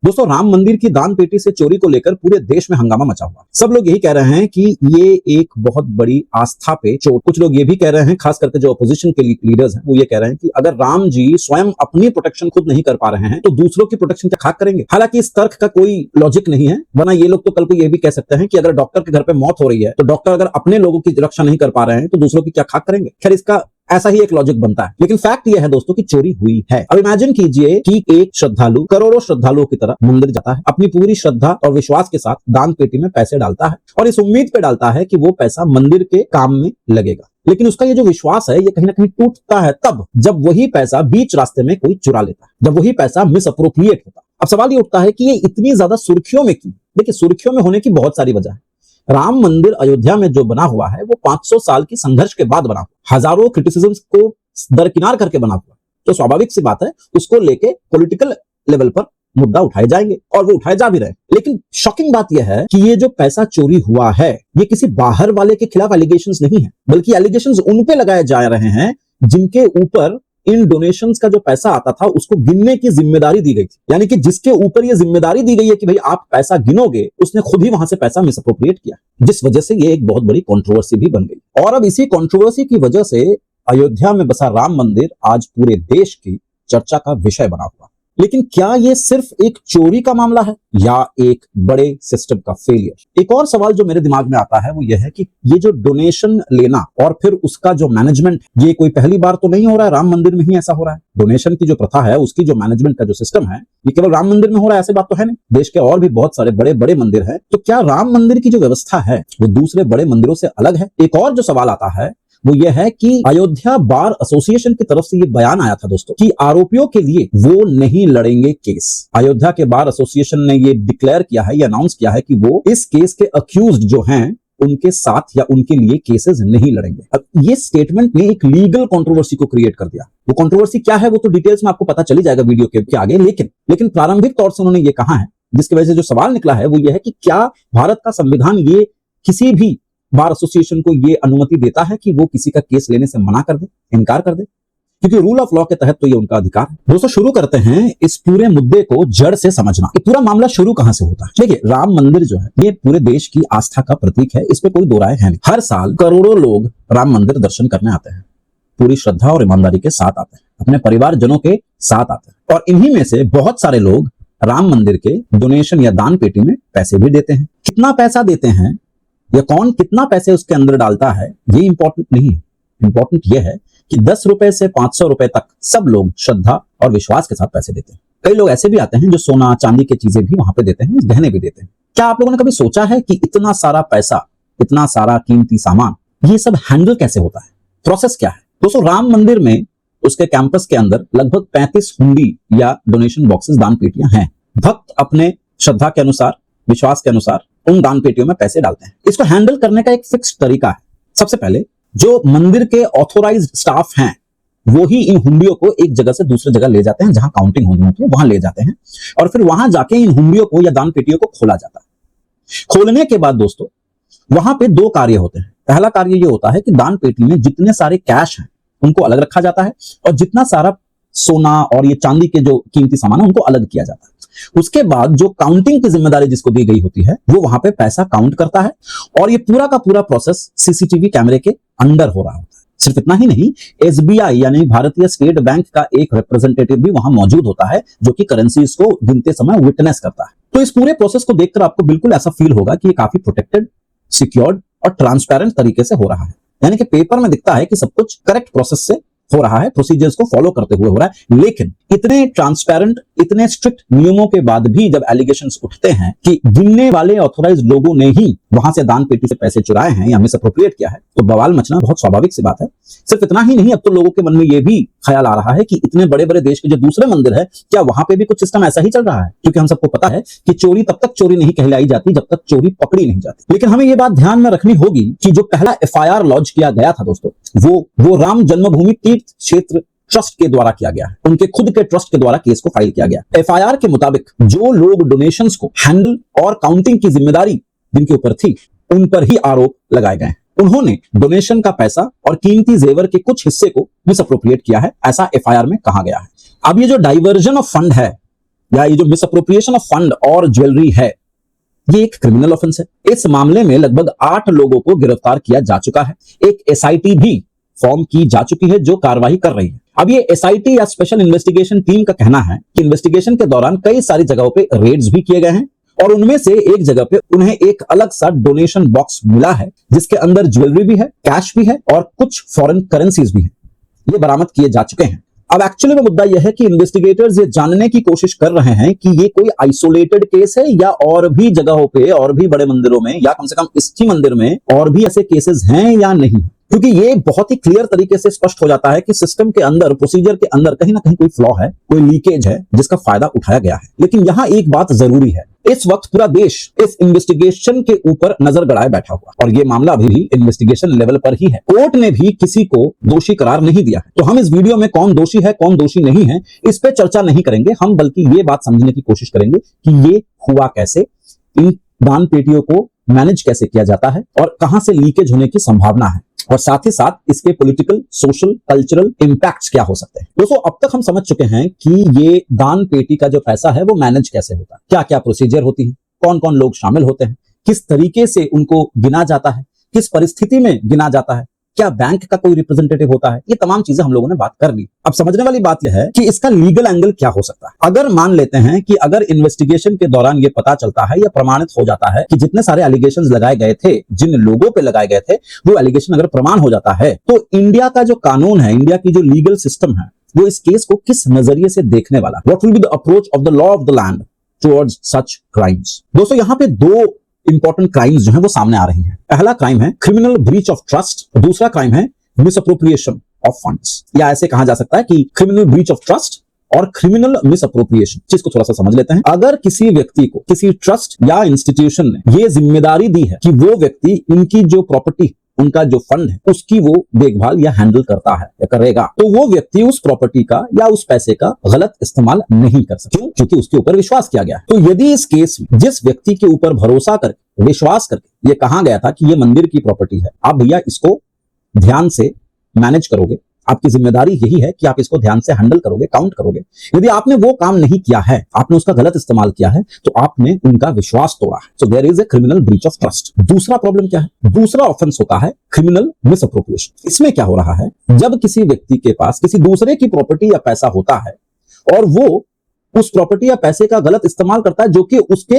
दोस्तों, राम मंदिर की दान पेटी से चोरी को लेकर पूरे देश में हंगामा मचा हुआ। सब लोग यही कह रहे हैं कि ये एक बहुत बड़ी आस्था पे चोट। कुछ लोग ये भी कह रहे हैं, खास करके जो अपोजिशन के लीडर्स हैं, वो ये कह रहे हैं कि अगर राम जी स्वयं अपनी प्रोटेक्शन खुद नहीं कर पा रहे हैं तो दूसरों की प्रोटेक्शन क्या खाक करेंगे। हालांकि इस तर्क का कोई लॉजिक नहीं है, वरना ये लोग तो कल को ये भी कह सकते हैं कि अगर डॉक्टर के घर पे मौत हो रही है तो डॉक्टर अगर अपने लोगों की रक्षा नहीं कर पा रहे हैं तो दूसरों की क्या खाक करेंगे। खैर, इसका ऐसा ही एक लॉजिक बनता है, लेकिन फैक्ट यह है दोस्तों कि चोरी हुई है। अब इमेजिन कीजिए कि एक श्रद्धालु करोड़ों श्रद्धालुओं की तरह मंदिर जाता है, अपनी पूरी श्रद्धा और विश्वास के साथ दान पेटी में पैसे डालता है और इस उम्मीद पे डालता है कि वो पैसा मंदिर के काम में लगेगा। लेकिन उसका ये जो विश्वास है ये कहीं ना कहीं टूटता है तब जब वही पैसा बीच रास्ते में कोई चुरा लेता है, जब वही पैसा मिस अप्रोप्रिएट होता है। अब सवाल ये उठता है कि ये इतनी ज्यादा सुर्खियों में क्यों। देखिए, सुर्खियों में होने की बहुत सारी वजह है। राम मंदिर अयोध्या में जो बना हुआ है वो 500 साल की संघर्ष के बाद बना हुआ, हजारों क्रिटिसिज्म्स को दरकिनार करके बना हुआ, तो स्वाभाविक सी बात है उसको लेके पॉलिटिकल लेवल पर मुद्दा उठाए जाएंगे और वो उठाए जा भी रहे। लेकिन शॉकिंग बात यह है कि ये जो पैसा चोरी हुआ है ये किसी बाहर वाले के खिलाफ एलिगेशंस नहीं है, बल्कि एलिगेशंस उन पे लगाए जा रहे हैं जिनके ऊपर इन डोनेशंस का जो पैसा आता था उसको गिनने की जिम्मेदारी दी गई थी। यानी कि जिसके ऊपर ये जिम्मेदारी दी गई है कि भाई आप पैसा गिनोगे, उसने खुद ही वहां से पैसा मिसअप्रोप्रिएट किया, जिस वजह से ये एक बहुत बड़ी कंट्रोवर्सी भी बन गई। और अब इसी कंट्रोवर्सी की वजह से अयोध्या में बसा राम मंदिर आज पूरे देश की चर्चा का विषय बना हुआ। लेकिन क्या ये सिर्फ एक चोरी का मामला है या एक बड़े सिस्टम का फेलियर। एक और सवाल जो मेरे दिमाग में आता है वो ये है कि ये जो डोनेशन लेना और फिर उसका जो मैनेजमेंट, ये कोई पहली बार तो नहीं हो रहा है, राम मंदिर में ही ऐसा हो रहा है। डोनेशन की जो प्रथा है उसकी जो मैनेजमेंट का जो सिस्टम है ये केवल राम मंदिर में हो रहा है ऐसी बात तो है नहीं, देश के और भी बहुत सारे बड़े बड़े मंदिर हैं। तो क्या राम मंदिर की जो व्यवस्था है वो दूसरे बड़े मंदिरों से अलग है। एक और जो सवाल आता है वो ये है कि अयोध्या बार एसोसिएशन की तरफ से ये बयान आया था दोस्तों कि आरोपियों के लिए वो नहीं लड़ेंगे केस। अयोध्या के बार एसोसिएशन ने ये डिक्लेयर किया है, ये अनाउंस किया है कि वो इस केस के अक्यूज्ड जो हैं उनके साथ या उनके लिए केसेस नहीं लड़ेंगे। अब ये स्टेटमेंट ने एक लीगल कंट्रोवर्सी को क्रिएट कर दिया। वो कंट्रोवर्सी क्या है वो तो डिटेल्स में आपको पता चली जाएगा वीडियो के आगे, लेकिन प्रारंभिक तौर से उन्होंने ये कहा है, जिसकी वजह से जो सवाल निकला है वो ये है कि क्या भारत का संविधान ये किसी भी बार एसोसिएशन को ये अनुमति देता है कि वो किसी का केस लेने से मना कर दे, इनकार कर दे, क्योंकि रूल ऑफ लॉ के तहत तो ये उनका अधिकार है। दोस्तों, शुरू करते हैं इस पूरे मुद्दे को जड़ से समझना। ये पूरा मामला शुरू कहां से होता है। देखिए, राम मंदिर जो है ये पूरे देश की आस्था का प्रतीक है, इस पे कोई दो राय है नहीं। हर साल करोड़ों लोग राम मंदिर दर्शन करने आते हैं, पूरी श्रद्धा और ईमानदारी के साथ आते हैं, अपने परिवारजनों के साथ आते हैं और इन्हीं में से बहुत सारे लोग राम मंदिर के डोनेशन या दान पेटी में पैसे भी देते हैं। कितना पैसा देते हैं या कौन कितना पैसे उसके अंदर डालता है ये इंपॉर्टेंट नहीं है। इंपॉर्टेंट ये है कि 10 रुपए से 500 रुपए तक सब लोग श्रद्धा और विश्वास के साथ पैसे देते हैं। कई लोग ऐसे भी आते हैं जो सोना चांदी की चीजें भी वहां पे देते हैं, गहने भी देते हैं। क्या आप लोगों ने कभी सोचा है कि इतना सारा पैसा, इतना सारा कीमती सामान, ये सब हैंडल कैसे होता है, प्रोसेस क्या है। दोस्तों, राम मंदिर में उसके कैंपस के अंदर लगभग 35 हुंडी या डोनेशन बॉक्सेस, दान पेटियां हैं। भक्त अपने श्रद्धा के अनुसार, विश्वास के अनुसार उन दान पेटियों में पैसे डालते हैं। इसको हैंडल करने का एक फिक्स तरीका है। सबसे पहले जो मंदिर के ऑथोराइज्ड स्टाफ हैं वो ही इन हुंडियों को एक जगह से दूसरी जगह ले जाते हैं, जहां काउंटिंग होनी होती है वहां ले जाते हैं और फिर वहां जाके इन हुंडियों को या दान पेटियों को खोला जाता है। खोलने के बाद दोस्तों वहां पे दो कार्य होते हैं। पहला कार्य ये होता है कि दान पेटी में जितने सारे कैश हैं उनको अलग रखा जाता है और जितना सारा सोना और ये चांदी के जो कीमती सामान है उनको अलग किया जाता है। उसके बाद जो काउंटिंग की जिम्मेदारी जिसको दी गई होती है वो वहां पे पैसा काउंट करता है और ये पूरा का पूरा प्रोसेस सीसीटीवी कैमरे के अंडर हो रहा होता है। सिर्फ इतना ही नहीं, एसबीआई यानी भारतीय स्टेट बैंक का एक रिप्रेजेंटेटिव भी वहां मौजूद होता है जो कि करेंसीज को गिनते समय विटनेस करता है। तो इस पूरे प्रोसेस को देखकर आपको बिल्कुल ऐसा फील होगा कि ये काफी प्रोटेक्टेड, सिक्योर्ड और ट्रांसपेरेंट तरीके से हो रहा है। यानी कि पेपर में दिखता है कि सब कुछ करेक्ट प्रोसेस से हो रहा है, प्रोसीजर्स को फॉलो करते हुए हो रहा है। लेकिन इतने ट्रांसपेरेंट, इतने स्ट्रिक्ट नियमों के बाद भी जब एलिगेशंस उठते हैं कि गिनने वाले ऑथोराइज्ड लोगों ने ही वहां से दान पेटी से पैसे चुराए हैं या मिसअप्रोप्रिएट किया है, तो बवाल मचना बहुत स्वाभाविक सी बात है। सिर्फ इतना ही नहीं, अब तो लोगों के मन में यह भी ख्याल आ रहा है कि इतने बड़े बड़े देश के जो दूसरे मंदिर है क्या वहां पे भी कुछ सिस्टम ऐसा ही चल रहा है। क्योंकि हम सबको पता है कि चोरी तब तक चोरी नहीं कहलाई जाती जब तक चोरी पकड़ी नहीं जाती। लेकिन हमें यह बात ध्यान में रखनी होगी कि जो पहला एफआईआर लॉन्च किया गया था दोस्तों, वो राम जन्मभूमि तीर्थ क्षेत्र ट्रस्ट के द्वारा किया गया है। उनके खुद के ट्रस्ट के द्वारा केस को फाइल किया गया। एफआईआर के मुताबिक जो लोग डोनेशंस को हैंडल और काउंटिंग की जिम्मेदारी जिनके ऊपर थी उन पर ही आरोप लगाए गए। उन्होंने डोनेशन का पैसा और कीमती जेवर के कुछ हिस्से को मिसअप्रोप्रिएट किया है, ऐसा एफआईआर में कहा गया है। अब ये जो डाइवर्जन ऑफ फंड है या ये जो मिसअप्रोप्रिएशन ऑफ फंड और ज्वेलरी है, ये एक क्रिमिनल ऑफेंस है। इस मामले में लगभग 8 लोगों को गिरफ्तार किया जा चुका है। एक एसआईटी भी फॉर्म की जा चुकी है जो कार्रवाई कर रही है। अब ये एसआईटी या स्पेशल इन्वेस्टिगेशन टीम का कहना है कि इन्वेस्टिगेशन के दौरान कई सारी जगहों पे रेड्स भी किए गए हैं और उनमें से एक जगह पे उन्हें एक अलग सा डोनेशन बॉक्स मिला है जिसके अंदर ज्वेलरी भी है, कैश भी है और कुछ फॉरेन करेंसीज भी है। ये बरामद किए जा चुके हैं। अब एक्चुअली में मुद्दा यह है कि इन्वेस्टिगेटर्स ये जानने की कोशिश कर रहे हैं कि ये कोई आइसोलेटेड केस है या और भी जगहों पे और भी बड़े मंदिरों में या कम से कम इसी मंदिर में और भी ऐसे केसेस हैं या नहीं, क्योंकि ये बहुत ही क्लियर तरीके से स्पष्ट हो जाता है कि सिस्टम के अंदर, प्रोसीजर के अंदर कहीं ना कहीं कोई फ्लॉ है, कोई लीकेज है जिसका फायदा उठाया गया है। लेकिन यहां एक बात जरूरी है, इस वक्त पूरा देश इस इन्वेस्टिगेशन के ऊपर नजर गड़ाए बैठा हुआ और ये मामला अभी भी इन्वेस्टिगेशन लेवल पर ही है। कोर्ट ने भी किसी को दोषी करार नहीं दिया है। तो हम इस वीडियो में कौन दोषी है कौन दोषी नहीं है इस पे चर्चा नहीं करेंगे हम, बल्कि ये बात समझने की कोशिश करेंगे कि ये हुआ कैसे, इन दान पेटियों को मैनेज कैसे किया जाता है और कहां से लीकेज होने की संभावना है और साथ ही साथ इसके पॉलिटिकल, सोशल, कल्चरल इंपैक्ट्स क्या हो सकते हैं। दोस्तों, अब तक हम समझ चुके हैं कि ये दान पेटी का जो पैसा है वो मैनेज कैसे होता है, क्या क्या प्रोसीजर होती है, कौन कौन लोग शामिल होते हैं, किस तरीके से उनको गिना जाता है, किस परिस्थिति में गिना जाता है, क्या बैंक का कोई रिप्रेजेंटेटिव होता है। ये तमाम चीजें हम लोगों ने बात कर ली। अब समझने वाली बात यह है कि इसका लीगल एंगल क्या हो सकता है। अगर मान लेते हैं कि अगर इन्वेस्टिगेशन के दौरान ये पता चलता है या प्रमाणित हो जाता है कि जितने सारे एलिगेशंस लगाए गए थे, जिन लोगों पे लगाए गए थे, वो एलिगेशन अगर प्रमाण हो जाता है तो इंडिया का जो कानून है, इंडिया की जो लीगल सिस्टम है, वो इस केस को किस नजरिए से देखने वाला, what will be the approach of the law of the land towards such crimes. दोस्तों, यहां पे दो इंपॉर्टेंट क्राइम्स जो है वो सामने आ रही हैं। पहला क्राइम है क्रिमिनल ब्रीच ऑफ ट्रस्ट, दूसरा क्राइम है मिसअप्रोप्रिएशन ऑफ फंड्स, या ऐसे कहा जा सकता है कि क्रिमिनल ब्रीच ऑफ ट्रस्ट और क्रिमिनल मिसअप्रोप्रिएशन। चीज को थोड़ा सा समझ लेते हैं। अगर किसी व्यक्ति को किसी ट्रस्ट या इंस्टीट्यूशन ने ये जिम्मेदारी दी है कि वो व्यक्ति उनकी जो प्रॉपर्टी, उनका जो फंड है, उसकी वो देखभाल या हैंडल करता है या करेगा, तो वो व्यक्ति उस प्रॉपर्टी का या उस पैसे का गलत इस्तेमाल नहीं कर सकता, क्योंकि उसके ऊपर विश्वास किया गया है। तो यदि इस केस में जिस व्यक्ति के ऊपर भरोसा करके, विश्वास करके ये कहा गया था कि ये मंदिर की प्रॉपर्टी है, आप भैया इसको ध्यान से मैनेज करोगे, आपकी जिम्मेदारी यही है कि आप इसको ध्यान से हैंडल करोगे, काउंट करोगे, यदि आपने वो काम नहीं किया है, आपने उसका गलत इस्तेमाल किया है, तो आपने उनका विश्वास तोड़ा है। So there is a criminal breach of trust. दूसरा प्रॉब्लम क्या है? दूसरा ऑफेंस होता है क्रिमिनल मिसअप्रोप्रिएशन। इसमें क्या हो रहा है, जब किसी व्यक्ति के पास किसी दूसरे की प्रॉपर्टी या पैसा होता है और वो उस प्रॉपर्टी या पैसे का गलत इस्तेमाल करता है जो कि उसके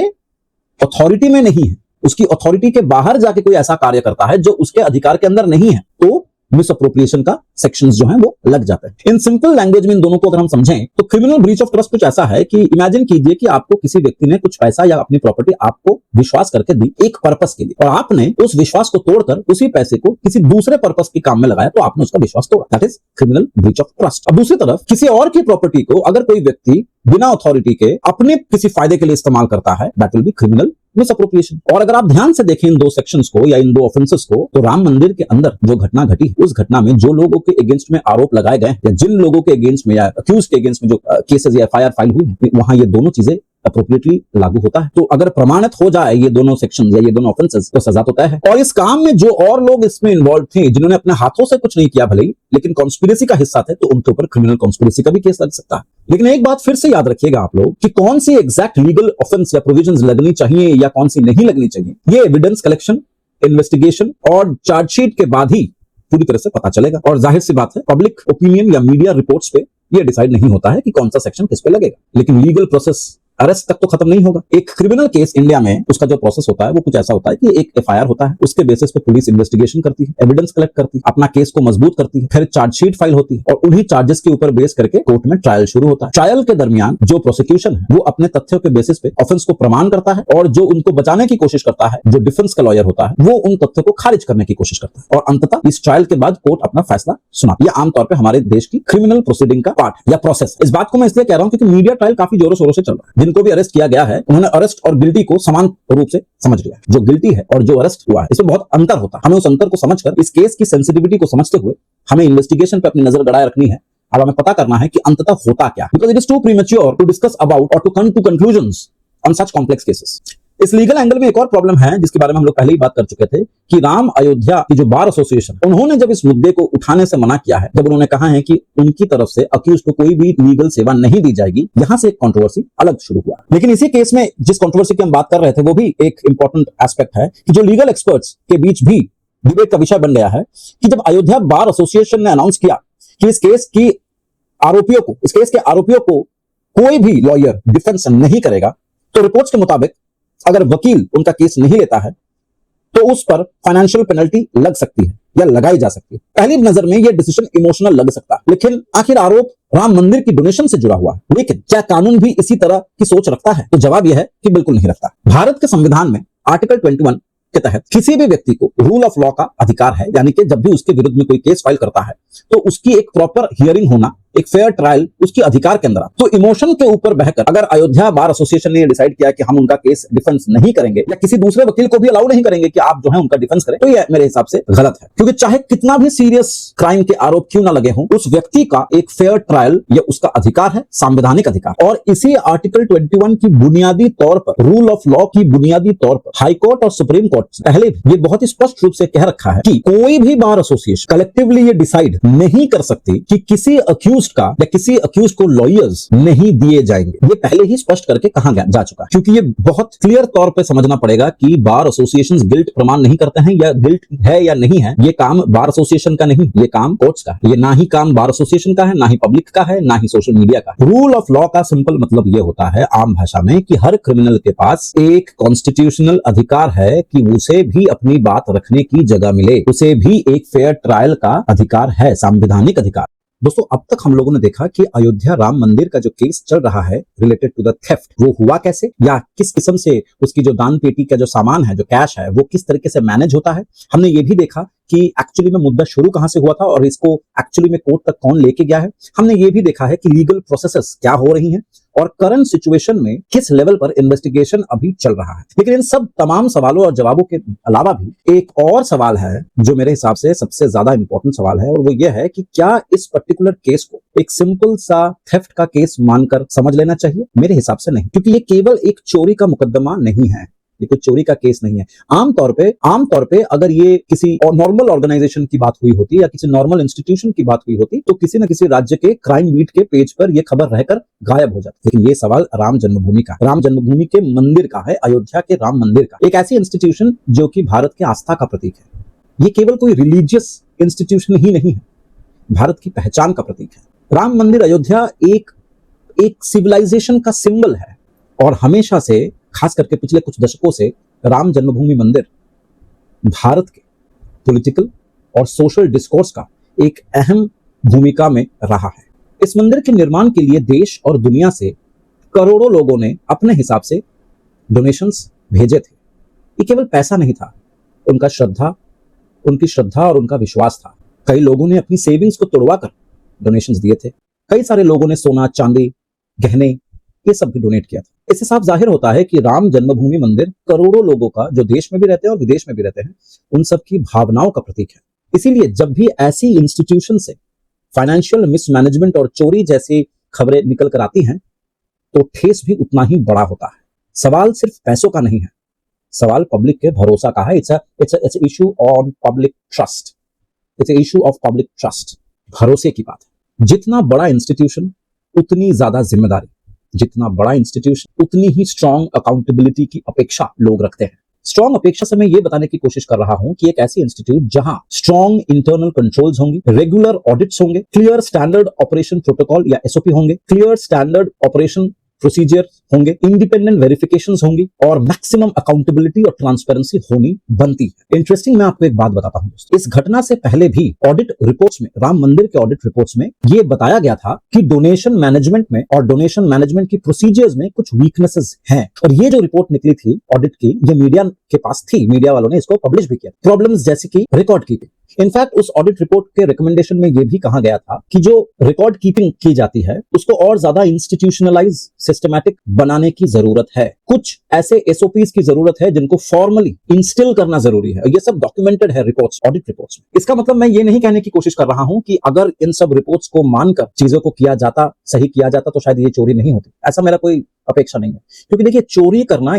अथॉरिटी में नहीं है, उसकी अथॉरिटी के बाहर जाके कोई ऐसा कार्य करता है जो उसके अधिकार के अंदर नहीं है, तो मिसअप्रोप्रिएशन का सेक्शंस जो हैं वो लग जाते हैं। इन सिंपल लैंग्वेज में इन दोनों को अगर हम समझें तो क्रिमिनल ब्रीच ऑफ ट्रस्ट कुछ ऐसा है कि इमेजिन कीजिए कि आपको किसी व्यक्ति ने कुछ पैसा या अपनी प्रॉपर्टी आपको विश्वास करके दी एक पर्पस के लिए, और आपने उस विश्वास को तोड़कर उसी पैसे को किसी दूसरे पर्पस के काम में लगाया, तो आपने उसका विश्वास तोड़ा। That is criminal breach of trust. अब दूसरी तरफ किसी और की प्रॉपर्टी को अगर कोई व्यक्ति बिना अथॉरिटी के अपने किसी फायदे के लिए इस्तेमाल करता है, that will be criminal misappropriation. और अगर आप ध्यान से देखें इन दो सेक्शंस को या इन दो ऑफेंसेस को, तो राम मंदिर के अंदर जो घटना घटी, उस घटना में जो लोगों के अगेंस्ट में आरोप लगाए गए या जिन लोगों के अगेंस्ट में या अक्यूज के अगेंस्ट में जो केसेस या एफआईआर फाइल हुई है, वहां ये दोनों चीजें अप्रोप्रिएटली लागू होता है। तो अगर प्रमाणित हो जाए ये दोनों सेक्शन या ये दोनों ऑफेंसेस, तो सजा तो तय है। और इस काम में जो और लोग इसमें इन्वॉल्व थे, जिन्होंने अपने हाथों से कुछ नहीं किया भले ही, लेकिन कॉन्स्पिरेसी का हिस्सा थे, तो उनके ऊपर क्रिमिनल कॉन्स्पिरेसी का भी केस लग सकता है। लेकिन एक बात फिर से याद रखिएगा आप लोग कि कौन सी एग्जैक्ट लीगल ऑफेंस या प्रोविजंस लगनी चाहिए या कौन सी नहीं लगनी चाहिए, ये एविडेंस कलेक्शन, इन्वेस्टिगेशन और चार्जशीट के बाद ही पूरी तरह से पता चलेगा। और जाहिर सी बात है, पब्लिक ओपिनियन या मीडिया रिपोर्ट्स पे ये डिसाइड नहीं होता है कि कौन सा सेक्शन किस पे लगेगा। लेकिन लीगल प्रोसेस अरेस्ट तक तो खत्म नहीं होगा। एक क्रिमिनल केस इंडिया में उसका जो प्रोसेस होता है वो कुछ ऐसा होता है कि एक एफआईआर होता है, उसके बेसिस पे पुलिस इन्वेस्टिगेशन करती है, एविडेंस कलेक्ट करती है, अपना केस को मजबूत करती है, फिर चार्जशीट फाइल होती है और उन्हीं चार्जेस के ऊपर बेस करके कोर्ट में ट्रायल शुरू होता है। ट्रायल के दरमियान जो प्रोसिक्यूशन है वो अपने तथ्यों के बेसिस पे ऑफेंस को प्रमाण करता है और जो उनको बचाने की कोशिश करता है, जो डिफेंस का लॉयर होता है, वो उन तथ्यों को खारिज करने की कोशिश करता है और अंततः इस ट्रायल के बाद कोर्ट अपना फैसला सुनाती है। आमतौर पर हमारे देश की क्रिमिनल प्रोसीडिंग का पार्ट या प्रोसेस। इस बात को मैं इसलिए कह रहा हूं क्योंकि मीडिया ट्रायल काफी जोरों शोरों से चल रहा है। जिनको भी अरेस्ट किया गया है उन्होंने अरेस्ट और गिल्टी को समान रूप से समझ लिया। जो गिल्टी है और जो अरेस्ट हुआ है, इसमें बहुत अंतर होता है। हमें उस अंतर को समझकर, इस केस की सेंसिटिविटी को समझते हुए हमें इन्वेस्टिगेशन पे अपनी नजर गड़ाए रखनी है। अब हमें पता करना है कि अंततः होता क्या, because it is too premature to discuss about और to come to conclusions on such complex cases. इस लीगल एंगल में एक और प्रॉब्लम है जिसके बारे में हम लोग पहले ही बात कर चुके थे कि राम अयोध्या की जो बार एसोसिएशन, उन्होंने जब इस मुद्दे को उठाने से मना किया है, जब उन्होंने कहा है कि उनकी तरफ से अक्यूज को कोई भी लीगल सेवा नहीं दी जाएगी, यहां से एक कंट्रोवर्सी अलग शुरू हुआ। लेकिन इसी केस में जिस कंट्रोवर्सी की हम बात कर रहे थे वो भी एक इंपॉर्टेंट एस्पेक्ट है कि जो लीगल एक्सपर्ट्स के बीच भी डिबेट का विषय बन गया है कि जब अयोध्या बार एसोसिएशन ने अनाउंस किया कि इस केस के आरोपियों को कोई भी लॉयर डिफेंस नहीं करेगा, तो रिपोर्ट्स के मुताबिक अगर वकील उनका केस नहीं लेता है तो उस पर फाइनेंशियल पेनल्टी लग सकती है या लगाई जा सकती है। पहली नजर में यह डिसीजन इमोशनल लग सकता है, लेकिन आखिर आरोप राम मंदिर की डोनेशन से जुड़ा हुआ है। लेकिन क्या कानून भी इसी तरह की सोच रखता है? तो जवाब यह है कि बिल्कुल नहीं रखता। भारत के संविधान में आर्टिकल 21 के तहत किसी भी व्यक्ति को रूल ऑफ लॉ का अधिकार है, यानी कि जब भी उसके विरुद्ध में कोई केस फाइल करता है तो उसकी एक प्रॉपर हियरिंग होना, एक फेयर ट्रायल उसकी अधिकार के अंदर। तो इमोशन के ऊपर बहकर अगर अयोध्या बार एसोसिएशन ने डिसाइड किया कि हम उनका केस डिफेंस नहीं करेंगे या किसी दूसरे वकील को भी अलाउ नहीं करेंगे कि आप जो है उनका डिफेंस करें, तो यह मेरे हिसाब से गलत है। क्योंकि चाहे कितना भी सीरियस क्राइम के आरोप क्यों ना लगे हों, उस व्यक्ति का एक फेयर ट्रायल या उसका अधिकार है, संवैधानिक अधिकार। और इसी आर्टिकल 21 की बुनियादी तौर पर, रूल ऑफ लॉ की बुनियादी तौर पर हाईकोर्ट और सुप्रीम कोर्ट पहले भी ये बहुत ही स्पष्ट रूप से कह रखा है कि कोई भी बार एसोसिएशन कलेक्टिवली ये डिसाइड नहीं कर सकती कि किसी अक्यूज का या किसी अक्यूज को लॉयर्स नहीं दिए जाएंगे। ये पहले ही स्पष्ट करके कहा जा चुका है, क्योंकि ये बहुत क्लियर तौर पे समझना पड़ेगा कि बार एसोसिएशंस गिल्ट प्रमाण नहीं करते हैं या गिल्ट है या नहीं है, ये काम बार एसोसिएशन का नहीं, ये काम कोर्ट्स का है। ये ना ही काम बार एसोसिएशन का है, ना ही पब्लिक का है, ना ही सोशल मीडिया का है। रूल ऑफ लॉ का सिंपल मतलब ये होता है आम भाषा में कि हर क्रिमिनल के पास एक कॉन्स्टिट्यूशनल अधिकार है कि उसे भी अपनी बात रखने की जगह मिले, उसे भी एक फेयर ट्रायल का अधिकार है, संवैधानिक अधिकार। दोस्तों, अब तक हम लोगों ने देखा कि अयोध्या राम मंदिर का जो केस चल रहा है रिलेटेड टू द थेफ्ट, वो हुआ कैसे, या किस किस्म से उसकी जो दान पेटी का जो सामान है, जो कैश है, वो किस तरीके से मैनेज होता है। हमने ये भी देखा कि एक्चुअली में मुद्दा शुरू कहां से हुआ था और इसको एक्चुअली में कोर्ट तक कौन लेके गया है। हमने ये भी देखा है कि लीगल प्रोसेसेस क्या हो रही हैं और करंट सिचुएशन में किस लेवल पर इन्वेस्टिगेशन अभी चल रहा है। लेकिन इन सब तमाम सवालों और जवाबों के अलावा भी एक और सवाल है जो मेरे हिसाब से सबसे ज्यादा इंपॉर्टेंट सवाल है, और वो ये है कि क्या इस पर्टिकुलर केस को एक सिंपल सा थेफ्ट का केस मानकर समझ लेना चाहिए? मेरे हिसाब से नहीं, क्योंकि ये केवल एक चोरी का मुकदमा नहीं है, ये कोई चोरी का केस नहीं है। आमतौर पे अगर ये किसी नॉर्मल ऑर्गेनाइजेशन की बात हुई होती या किसी नॉर्मल इंस्टीट्यूशन की बात हुई होती तो किसी न किसी राज्य के क्राइम बीट के पेज पर ये खबर रहकर गायब हो जाती। लेकिन ये सवाल राम जन्मभूमि का, राम जन्मभूमि के मंदिर का है, अयोध्या के राम मंदिर का, एक ऐसी इंस्टीट्यूशन जो कि भारत के आस्था का प्रतीक है। ये केवल कोई रिलीजियस इंस्टीट्यूशन ही नहीं है, भारत की पहचान का प्रतीक है। राम मंदिर अयोध्या एक सिविलाइजेशन का सिंबल है और हमेशा से, खास करके पिछले कुछ दशकों से, राम जन्मभूमि मंदिर भारत के पॉलिटिकल और सोशल डिस्कोर्स का एक अहम भूमिका में रहा है। इस मंदिर के निर्माण के लिए देश और दुनिया से करोड़ों लोगों ने अपने हिसाब से डोनेशंस भेजे थे। ये केवल पैसा नहीं था, उनकी श्रद्धा और उनका विश्वास था। कई लोगों ने अपनी सेविंग्स को तोड़वाकर डोनेशंस दिए थे। कई सारे लोगों ने सोना, चांदी, गहने, ये सब भी डोनेट किया था। इससे साफ जाहिर होता है कि राम जन्मभूमि मंदिर करोड़ों लोगों का, जो देश में भी रहते हैं और विदेश में भी रहते हैं, उन सब की भावनाओं का प्रतीक है। इसीलिए जब भी ऐसी इंस्टीट्यूशन से फाइनेंशियल मिसमैनेजमेंट और चोरी जैसी खबरें निकल कर आती हैं तो ठेस भी उतना ही बड़ा होता है। सवाल सिर्फ पैसों का नहीं है, सवाल पब्लिक के भरोसा का है। It's issue on public trust, it's issue of public trust, भरोसे की बात है। जितना बड़ा इंस्टीट्यूशन उतनी ज्यादा जिम्मेदारी, जितना बड़ा इंस्टीट्यूशन उतनी ही स्ट्रॉन्ग अकाउंटेबिलिटी की अपेक्षा लोग रखते हैं। स्ट्रॉन्ग अपेक्षा से मैं ये बताने की कोशिश कर रहा हूं कि एक ऐसी इंस्टीट्यूट जहां स्ट्रॉन्ग इंटरनल कंट्रोल्स होंगे, रेगुलर ऑडिट्स होंगे, क्लियर स्टैंडर्ड ऑपरेशन प्रोटोकॉल या एसओपी होंगे, क्लियर स्टैंडर्ड ऑपरेशन प्रोसीजर होंगे, इंडिपेंडेंट वेरिफिकेशंस होंगी और मैक्सिमम अकाउंटेबिलिटी और ट्रांसपेरेंसी होनी बनती है। इंटरेस्टिंग, मैं आपको एक बात बताता हूं दोस्तों, इस घटना से पहले भी ऑडिट रिपोर्ट्स में, राम मंदिर के ऑडिट रिपोर्ट्स में ये बताया गया था कि डोनेशन मैनेजमेंट में और डोनेशन मैनेजमेंट की प्रोसीजर्स में कुछ वीकनेसेस हैं। और ये जो रिपोर्ट निकली थी ऑडिट की, ये मीडिया के पास थी, मीडिया वालों ने इसको पब्लिश भी किया। प्रॉब्लम्स जैसे कि रिकॉर्ड कीपिंग, इनफैक्ट उस ऑडिट रिपोर्ट के रिकमेंडेशन में यह भी कहा गया था कि जो रिकॉर्ड कीपिंग की जाती है उसको और ज्यादा इंस्टीट्यूशनलाइज, सिस्टमैटिक बनाने की जरूरत है। कुछ ऐसे एसओपीज की जरूरत है जिनको फॉर्मली इंस्टिल करना जरूरी है। ये सब डॉक्यूमेंटेड है रिपोर्ट्स, ऑडिट रिपोर्ट्स में। इसका मतलब मैं ये नहीं कहने की कोशिश कर रहा हूं कि अगर इन सब रिपोर्ट्स को मानकर चीजों को किया जाता, सही किया जाता, तो शायद ये चोरी नहीं होती। ऐसा मेरा कोई अपेक्षा नहीं है। क्योंकि देखिए, चोरी करना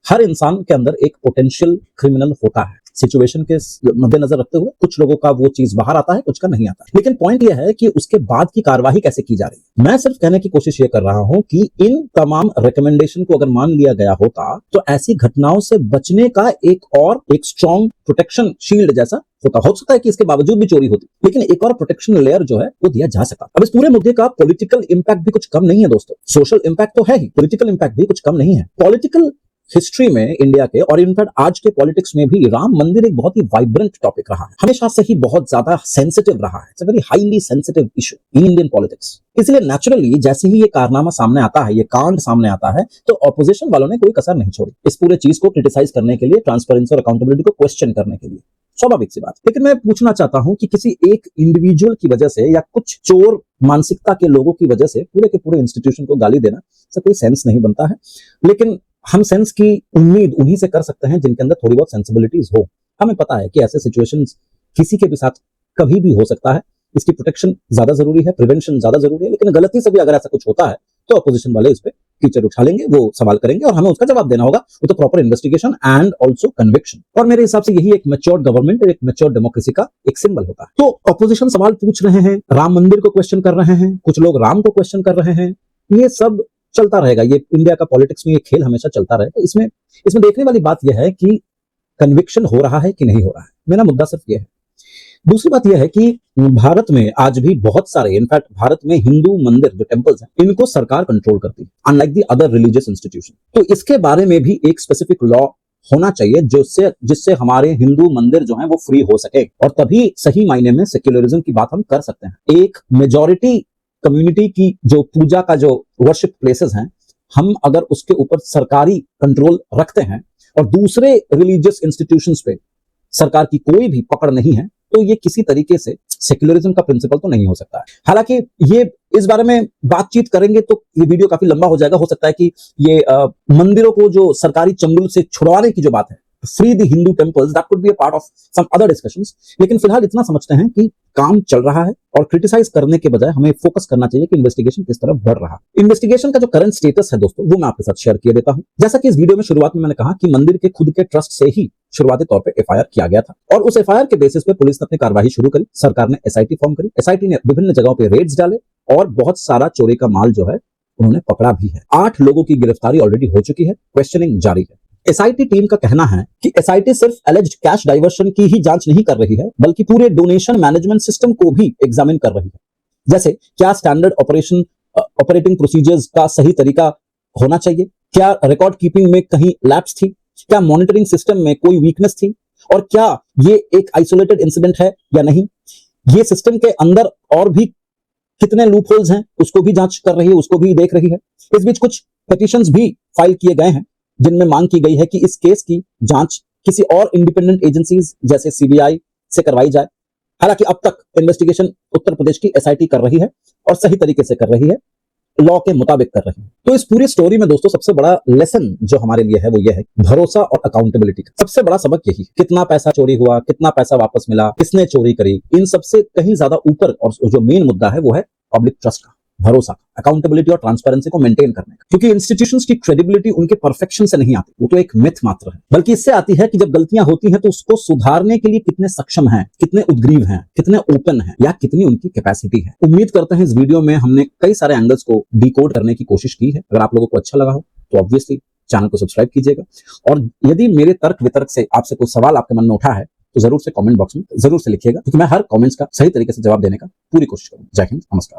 हर इंसान के अंदर एक पोटेंशियल क्रिमिनल होता है। सिचुएशन के मद्देनजर रखते हुए कुछ लोगों का वो चीज बाहर आता है, कुछ का नहीं आता। लेकिन पॉइंट यह है कि उसके बाद की कार्यवाही कैसे की जा रही है। मैं सिर्फ कहने की कोशिश ये कर रहा हूं कि इन तमाम रिकमेंडेशन को अगर मान लिया गया होता तो ऐसी घटनाओं से बचने का एक स्ट्रॉन्ग प्रोटेक्शन शील्ड जैसा होता। हो सकता है कि इसके बावजूद भी चोरी होती, लेकिन एक और प्रोटेक्शन लेयर जो है वो दिया जा सका। अब इस पूरे मुद्दे का पॉलिटिकल इंपैक्ट भी कुछ कम नहीं है दोस्तों। सोशल इंपैक्ट तो है ही, पॉलिटिकल इंपैक्ट भी कुछ कम नहीं है। पॉलिटिकल हिस्ट्री में इंडिया के और इनफैक्ट आज के पॉलिटिक्स में भी राम मंदिर एक बहुत ही वाइब्रेंट टॉपिक रहा है, हमेशा से ही बहुत ज्यादा सेंसिटिव रहा है। It's a very highly sensitive issue in Indian politics. इसलिए नेचुरली जैसे ही ये कारनामा सामने आता है, ये कांड सामने आता है, तो ऑपोजिशन वालों ने कोई कसर नहीं छोड़ी इस पूरे चीज को क्रिटिसाइज करने के लिए, ट्रांसपेरेंसी और अकाउंटेबिलिटी को क्वेश्चन करने के लिए। स्वाभाविक सी बात। लेकिन मैं पूछना चाहता हूं कि किसी एक इंडिविजुअल की वजह से या कुछ चोर मानसिकता के लोगों की वजह से पूरे के पूरे इंस्टीट्यूशन को गाली देना, इससे कोई सेंस नहीं बनता है। लेकिन हम सेंस की उम्मीद उन्हीं से कर सकते हैं जिनके अंदर थोड़ी बहुत सेंसिबिलिटीज हो। हमें पता है कि ऐसे सिचुएशंस किसी के भी साथ कभी भी हो सकता है। इसकी प्रोटेक्शन ज्यादा जरूरी है, प्रिवेंशन ज्यादा जरूरी है। लेकिन गलती से भी अगर ऐसा कुछ होता है तो अपोजिशन वाले इस पे कीचड़ उठा लेंगे, वो सवाल करेंगे और हमें उसका जवाब देना होगा। वो तो proper investigation and also conviction. और मेरे हिसाब से यही एक मैच्योर गवर्नमेंट, एक मैच्योर डेमोक्रेसी का एक सिंबल होता है। तो अपोजिशन सवाल पूछ रहे हैं, राम मंदिर को क्वेश्चन कर रहे हैं, कुछ लोग राम को क्वेश्चन कर रहे हैं। ये सब चलता रहेगा। ये इंडिया का पॉलिटिक्स में ये खेल हमेशा चलता रहेगा। इसमें देखने वाली बात यह है कि कन्विक्शन हो रहा है कि नहीं हो रहा है। मेरा मुद्दा सिर्फ ये है। दूसरी बात यह है कि भारत में आज भी बहुत सारे, इनफैक्ट भारत में हिंदू मंदिर जो टेम्पल्स हैं, इनको सरकार कंट्रोल करती है, unlike the other religious institution. तो इसके बारे में भी एक स्पेसिफिक लॉ होना चाहिए जिससे हमारे हिंदू मंदिर जो हैं वो फ्री हो सके, और तभी सही मायने में सेक्युलरिज्म की बात हम कर सकते हैं। एक मेजॉरिटी कम्युनिटी की जो पूजा का जो वर्शिप प्लेसेस हैं, हम अगर उसके ऊपर सरकारी कंट्रोल रखते हैं और दूसरे रिलीजियस इंस्टीट्यूशंस पे सरकार की कोई भी पकड़ नहीं है, तो ये किसी तरीके से सेक्युलरिज्म का प्रिंसिपल तो नहीं हो सकता है। हालांकि ये इस बारे में बातचीत करेंगे तो ये वीडियो काफी लंबा हो जाएगा। हो सकता है कि ये मंदिरों को जो सरकारी चंगुल से छुड़वाने की जो बात है, free the Hindu temples, that could be a part of some other discussions. लेकिन फिलहाल इतना समझते हैं कि काम चल रहा है और क्रिटिसाइज करने के बजाय हमें फोकस करना चाहिए कि इन्वेस्टिगेशन किस तरफ बढ़ रहा है। इन्वेस्टिगेशन का जो करंट स्टेटस है दोस्तों, वो मैं आपके साथ शेयर किया देता हूं। जैसा कि इस वीडियो में शुरुआत में मैंने कहा कि मंदिर के खुद के ट्रस्ट से ही शुरुआती तौर पे एफआईआर किया गया था, और उस एफआईआर के बेसिस पे पुलिस ने अपनी कार्रवाई शुरू करी। सरकार ने एसआईटी फॉर्म करी, एसआईटी ने विभिन्न जगहों पे रेड्स डाले और बहुत सारा चोरी का माल जो है उन्होंने पकड़ा भी है। 8 लोगों की गिरफ्तारी ऑलरेडी हो चुकी है, क्वेश्चनिंग जारी है। एसआईटी टीम का कहना है कि एसआईटी सिर्फ एलिज्ड कैश डाइवर्शन की ही जांच नहीं कर रही है, बल्कि पूरे डोनेशन मैनेजमेंट सिस्टम को भी एग्जामिन कर रही है। जैसे क्या स्टैंडर्ड ऑपरेटिंग प्रोसीजर्स का सही तरीका होना चाहिए, क्या रिकॉर्ड कीपिंग में कहीं लैप्स थी, क्या मॉनिटरिंग सिस्टम में कोई वीकनेस थी, और क्या ये एक आइसोलेटेड इंसिडेंट है या नहीं। ये सिस्टम के अंदर और भी कितने लूप होल्स हैं उसको भी जांच कर रही है, उसको भी देख रही है। इस बीच कुछ पिटीशंस भी फाइल किए गए हैं जिनमें मांग की गई है कि इस केस की जांच किसी और इंडिपेंडेंट एजेंसीज जैसे सीबीआई से करवाई जाए। हालांकि अब तक इन्वेस्टिगेशन उत्तर प्रदेश की एसआईटी कर रही है और सही तरीके से कर रही है, लॉ के मुताबिक कर रही है। तो इस पूरी स्टोरी में दोस्तों सबसे बड़ा लेसन जो हमारे लिए है वो ये है, भरोसा और अकाउंटेबिलिटी का सबसे बड़ा सबक यही। कितना पैसा चोरी हुआ, कितना पैसा वापस मिला, किसने चोरी करी, इन सबसे कहीं ज्यादा ऊपर और जो मेन मुद्दा है वो है पब्लिक ट्रस्ट का, भरोसा, अकाउंटेबिलिटी और ट्रांसपेरेंसी को मेंटेन करने का। क्योंकि इंस्टीट्यूशंस की क्रेडिबिलिटी उनके परफेक्शन से नहीं आती, वो तो एक मिथ मात्र है, बल्कि इससे आती है कि जब गलतियां होती हैं तो उसको सुधारने के लिए कितने सक्षम हैं, कितने उद्ग्रीव हैं, कितने ओपन हैं, या कितनी उनकी कैपेसिटी है। उम्मीद करते हैं इस वीडियो में हमने कई सारे एंगल्स को डिकोड करने की कोशिश की है। अगर आप लोगों को अच्छा लगा हो तो ऑब्वियसली चैनल को सब्सक्राइब कीजिएगा, और यदि मेरे तर्क वितर्क से आपसे कोई सवाल आपके मन में उठा है तो जरूर से कमेंट बॉक्स में जरूर से लिखिएगा, क्योंकि मैं हर कमेंट्स का सही तरीके से जवाब देने का पूरी कोशिश करूंगा। जय हिंद, नमस्कार।